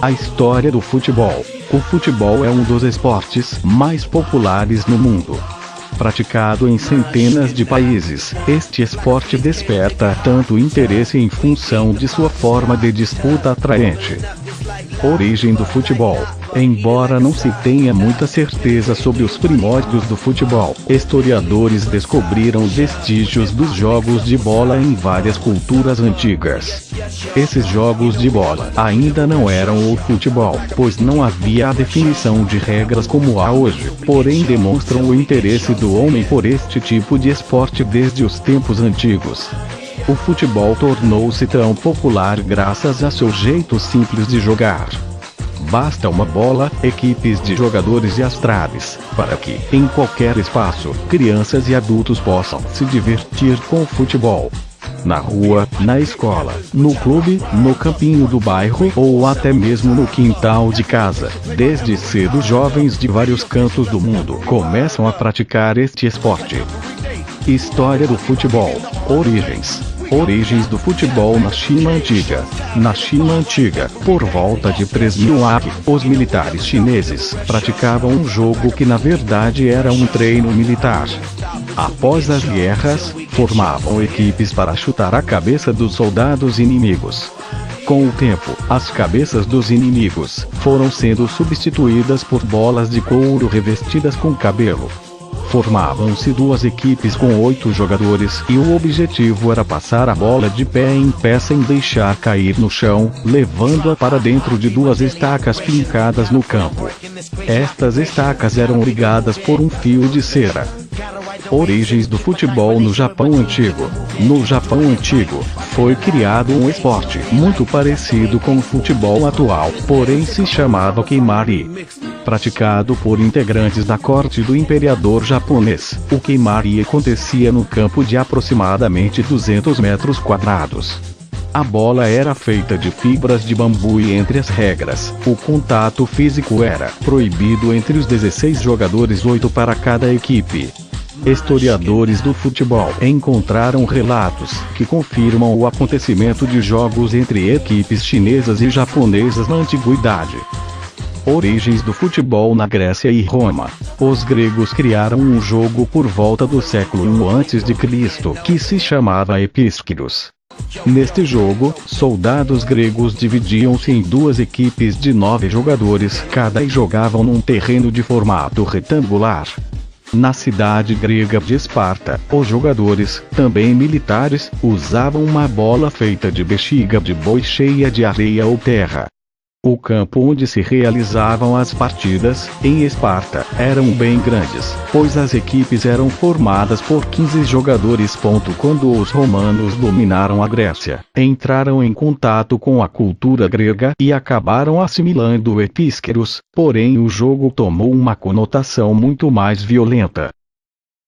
A história do futebol. O futebol é um dos esportes mais populares no mundo. Praticado em centenas de países, este esporte desperta tanto interesse em função de sua forma de disputa atraente. Origem do futebol. Embora não se tenha muita certeza sobre os primórdios do futebol, historiadores descobriram vestígios dos jogos de bola em várias culturas antigas. Esses jogos de bola ainda não eram o futebol, pois não havia a definição de regras como há hoje, porém demonstram o interesse do homem por este tipo de esporte desde os tempos antigos. O futebol tornou-se tão popular graças a seu jeito simples de jogar. Basta uma bola, equipes de jogadores e as traves, para que, em qualquer espaço, crianças e adultos possam se divertir com o futebol. Na rua, na escola, no clube, no campinho do bairro ou até mesmo no quintal de casa. Desde cedo, jovens de vários cantos do mundo começam a praticar este esporte. História do futebol. Origens. Origens do futebol na China Antiga. Na China Antiga, por volta de 3000 AD, os militares chineses praticavam um jogo que na verdade era um treino militar. Após as guerras, formavam equipes para chutar a cabeça dos soldados inimigos. Com o tempo, as cabeças dos inimigos foram sendo substituídas por bolas de couro revestidas com cabelo. Formavam-se duas equipes com 8 jogadores e o objetivo era passar a bola de pé em pé sem deixar cair no chão, levando-a para dentro de duas estacas fincadas no campo. Estas estacas eram ligadas por um fio de cera. Origens do futebol no Japão Antigo. No Japão Antigo, foi criado um esporte muito parecido com o futebol atual, porém se chamava Kemari. Praticado por integrantes da corte do imperador japonês, o Kemari acontecia no campo de aproximadamente 200 metros quadrados. A bola era feita de fibras de bambu e entre as regras, o contato físico era proibido entre os 16 jogadores, 8 para cada equipe. Historiadores do futebol encontraram relatos que confirmam o acontecimento de jogos entre equipes chinesas e japonesas na antiguidade. Origens do futebol na Grécia e Roma. Os gregos criaram um jogo por volta do século I a.C. que se chamava Epísquiros. Neste jogo, soldados gregos dividiam-se em duas equipes de 9 jogadores cada e jogavam num terreno de formato retangular. Na cidade grega de Esparta, os jogadores, também militares, usavam uma bola feita de bexiga de boi cheia de areia ou terra. O campo onde se realizavam as partidas, em Esparta, eram bem grandes, pois as equipes eram formadas por 15 jogadores. Quando os romanos dominaram a Grécia, entraram em contato com a cultura grega e acabaram assimilando o Epísquiros, porém o jogo tomou uma conotação muito mais violenta.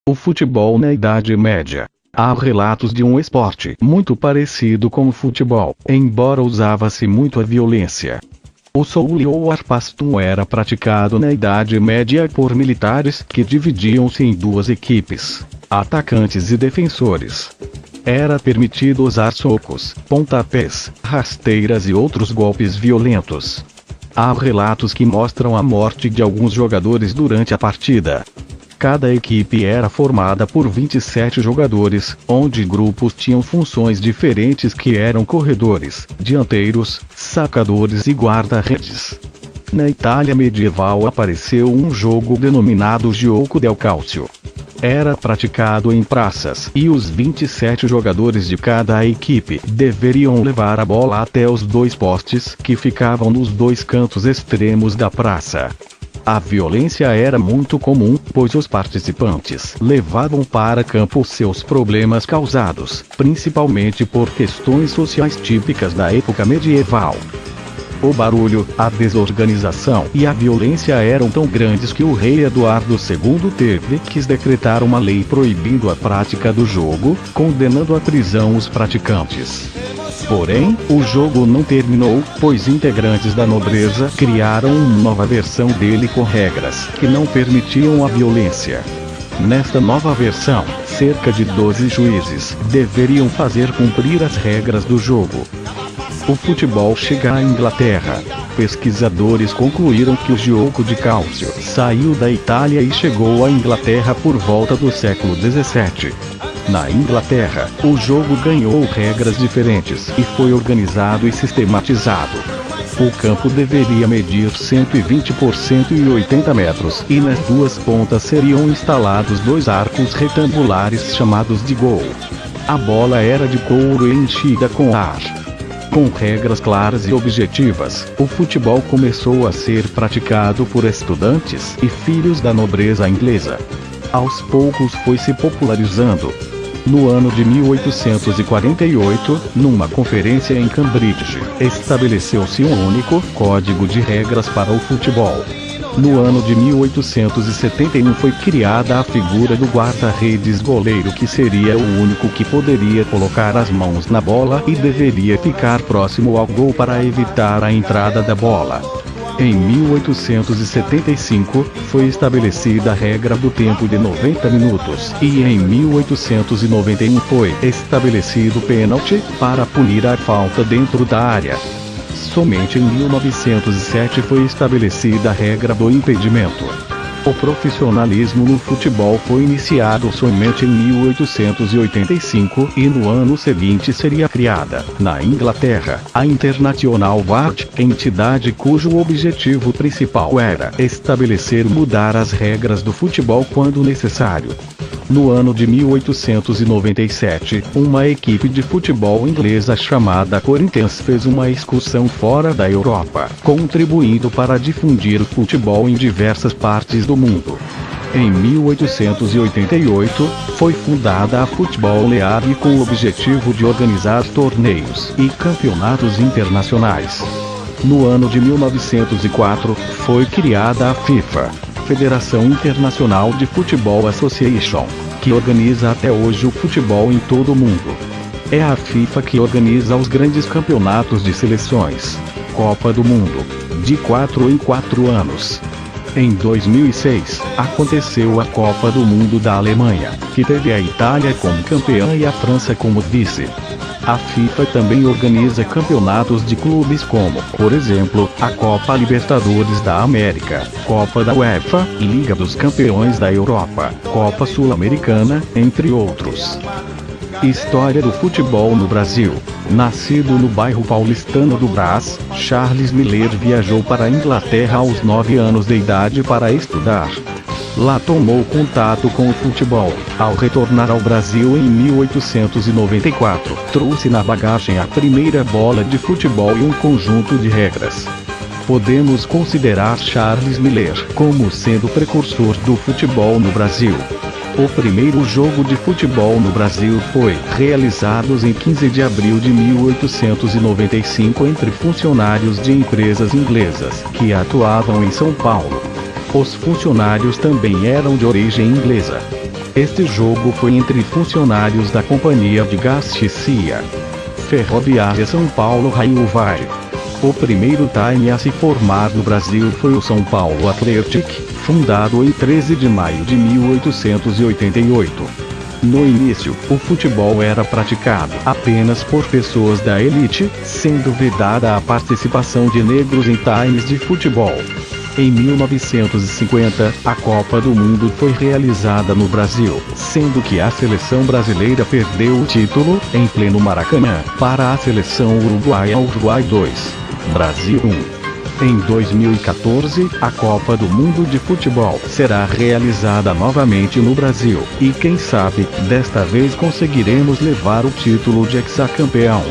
O futebol na Idade Média. Há relatos de um esporte muito parecido com o futebol, embora usava-se muito a violência. O soule ou arpastum era praticado na Idade Média por militares que dividiam-se em duas equipes, atacantes e defensores. Era permitido usar socos, pontapés, rasteiras e outros golpes violentos. Há relatos que mostram a morte de alguns jogadores durante a partida. Cada equipe era formada por 27 jogadores, onde grupos tinham funções diferentes que eram corredores, dianteiros, sacadores e guarda-redes. Na Itália medieval apareceu um jogo denominado Gioco del Calcio. Era praticado em praças e os 27 jogadores de cada equipe deveriam levar a bola até os 2 postes que ficavam nos 2 cantos extremos da praça. A violência era muito comum, pois os participantes levavam para campo seus problemas causados, principalmente por questões sociais típicas da época medieval. O barulho, a desorganização e a violência eram tão grandes que o rei Eduardo II teve que decretar uma lei proibindo a prática do jogo, condenando à prisão os praticantes. Porém, o jogo não terminou, pois integrantes da nobreza criaram uma nova versão dele com regras que não permitiam a violência. Nesta nova versão, cerca de 12 juízes deveriam fazer cumprir as regras do jogo. o futebol chega à Inglaterra. Pesquisadores concluíram que o jogo de cálcio saiu da Itália e chegou à Inglaterra por volta do século XVII. Na Inglaterra, o jogo ganhou regras diferentes e foi organizado e sistematizado. O campo deveria medir 120 por 180 metros e nas duas pontas seriam instalados dois arcos retangulares chamados de gol. A bola era de couro e enchida com ar. Com regras claras e objetivas, o futebol começou a ser praticado por estudantes e filhos da nobreza inglesa. Aos poucos foi se popularizando. No ano de 1848, numa conferência em Cambridge, estabeleceu-se um único código de regras para o futebol. No ano de 1871 foi criada a figura do guarda-redes goleiro, que seria o único que poderia colocar as mãos na bola e deveria ficar próximo ao gol para evitar a entrada da bola. Em 1875, foi estabelecida a regra do tempo de 90 minutos e em 1891 foi estabelecido o pênalti para punir a falta dentro da área. Somente em 1907 foi estabelecida a regra do impedimento. O profissionalismo no futebol foi iniciado somente em 1885 e no ano seguinte seria criada, na Inglaterra, a International Board, entidade cujo objetivo principal era estabelecer e mudar as regras do futebol quando necessário. No ano de 1897, uma equipe de futebol inglesa chamada Corinthians fez uma excursão fora da Europa, contribuindo para difundir o futebol em diversas partes do mundo. Em 1888, foi fundada a Football League com o objetivo de organizar torneios e campeonatos internacionais. No ano de 1904, foi criada a FIFA, Federação Internacional de Football Association, que organiza até hoje o futebol em todo o mundo. É a FIFA que organiza os grandes campeonatos de seleções, Copa do Mundo, de 4 em 4 anos. Em 2006, aconteceu a Copa do Mundo da Alemanha, que teve a Itália como campeã e a França como vice. A FIFA também organiza campeonatos de clubes como, por exemplo, a Copa Libertadores da América, Copa da UEFA, Liga dos Campeões da Europa, Copa Sul-Americana, entre outros. História do futebol no Brasil. Nascido no bairro paulistano do Brás, Charles Miller viajou para a Inglaterra aos 9 anos de idade para estudar. Lá tomou contato com o futebol. Ao retornar ao Brasil em 1894, trouxe na bagagem a primeira bola de futebol e um conjunto de regras. Podemos considerar Charles Miller como sendo o precursor do futebol no Brasil. O primeiro jogo de futebol no Brasil foi realizado em 15 de abril de 1895 entre funcionários de empresas inglesas que atuavam em São Paulo. Os funcionários também eram de origem inglesa. Este jogo foi entre funcionários da Companhia de Gás Cia Ferroviária São Paulo Railway. O primeiro time a se formar no Brasil foi o São Paulo Athletic, fundado em 13 de maio de 1888. No início, o futebol era praticado apenas por pessoas da elite, sendo vedada a participação de negros em times de futebol. Em 1950, a Copa do Mundo foi realizada no Brasil, sendo que a seleção brasileira perdeu o título, em pleno Maracanã, para a seleção uruguaia Uruguai 2, Brasil 1. Em 2014, a Copa do Mundo de Futebol será realizada novamente no Brasil, e quem sabe, desta vez conseguiremos levar o título de hexacampeão.